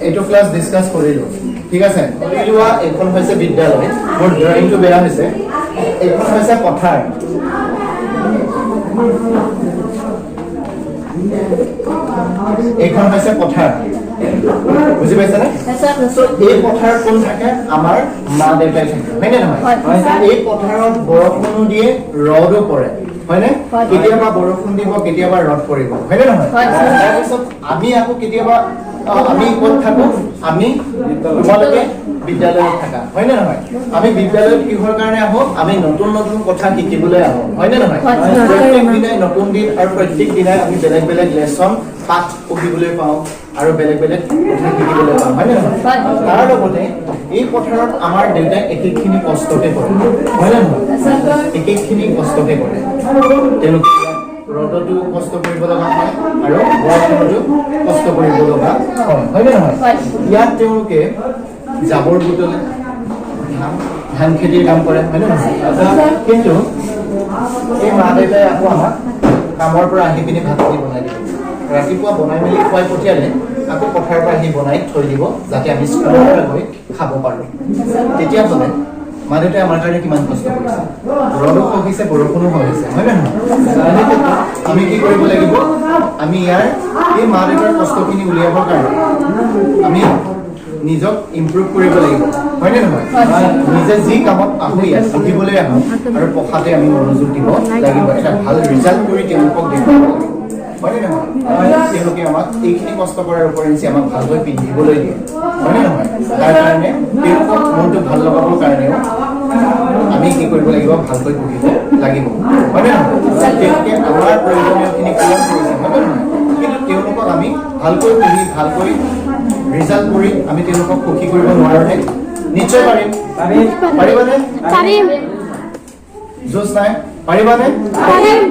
এইটো class discuss কৰিলো ঠিক আছে লোৱা এখন হৈছে বিদ্যালয় মোৰ ড্ৰয়িংটো বেয়া হৈছে এখন হৈছে পথাৰ এখন হৈছে পথাৰ বুজি পাইছা না সো এই পথাৰ কোন থাকে আমাৰ মা দেউতাই থাকে হয়নে নহয় এই পথাৰত বৰষুণ দিয়ে ৰদও পৰে হয়নে কেতিয়াবা বৰষুণ দিব কেতিয়াবা ৰদ পৰিব হয়নে নহয় তাৰপিছত আমি আকৌ কেতিয়াবা আমি কোন থাকো আমি তোমালোকে বিদ্যালয়ত থাকা হয়নে নহয় আমি বিদ্যালয়ত কিহৰ কাৰণে আহো আমি নতুন নতুন কথা শিকিবলৈ আহো হয়নে নহয় প্ৰত্যেক দিনাই নতুন দিন আৰু প্ৰত্যেক দিনাই আমি বেলেগ বেলেগ লেসন পাঠ পঢ়িবলৈ পাওঁ আৰু বেলেগ বেলেগ কথা শিকিবলৈ পাওঁ হয়নে নহয় তাৰ লগতে এই পথাৰত আমাৰ দেউতাই একেখিনি কষ্টকে কৰে হয়নে নহয় একেখিনি কষ্টকে কৰে তেওঁলোকে ৰদটো কষ্ট কৰিব লগা হয় আৰু বৰষুণতো কষ্ট কৰিব লগা হয় হয়নে নহয় ইয়াত তেওঁলোকে জাবৰ বুটলে ধান খেতিৰ কাম কৰে হয়নে নহয় কিন্তু এই মা দেউতাই আকৌ আমাক কামৰ পৰা আহি পিনি ভাত পানী বনাই দিব ৰাতিপুৱা বনাই মেলি খুৱাই পঠিয়ালে আকৌ পথাৰৰ পৰা আহি বনাই থৈ দিব যাতে আমি স্কুললৈ গৈ খাব পাৰোঁ তেতিয়া হ'লে মা দেউতাই আমাৰ কাৰণে কিমান কষ্ট কৰিছে ৰদো হৈছে বৰষুণো হৈছে হয় নহয় আমি কি কৰিব লাগিব আমি ইয়াৰ এই মা দেউতাৰ কষ্টখিনি উলিয়াবৰ কাৰণে আমি নিজক ইমপ্ৰুভ কৰিব লাগিব হয়নে নহয় নিজে যি কামত আহো ইয়াত পঢ়িবলৈ আহো আৰু পঢ়াতে আমি মনোযোগ দিব লাগিব এটা ভাল ৰিজাল্ট কৰি তেওঁলোকক দেখুৱাব লাগিব হয়নে নহয় তেওঁলোকে আমাক এইখিনি কষ্ট কৰাৰ উপৰিঞ্চি আমাক ভালকৈ পিন্ধিবলৈ দিয়ে হয়নে নহয় তাৰ কাৰণে তেওঁলোকক মনটো ভাল লগাবৰ কাৰণেও আমি কি কৰিব লাগিব ভালকৈ পঢ়িব লাগিব হয়নে নহয় তেওঁলোকে আমাৰ প্ৰয়োজনীয়খিনি পূৰণ কৰিছে হয়নে নহয় কিন্তু তেওঁলোকক আমি ভালকৈ পঢ়ি ভালকৈ ৰিজাল্ট কৰি আমি তেওঁলোকক সুখী কৰিব নোৱাৰোনে নিশ্চয় পাৰিম পাৰিবানে পাৰিম জোচ নাই পাৰিবানে পাৰিম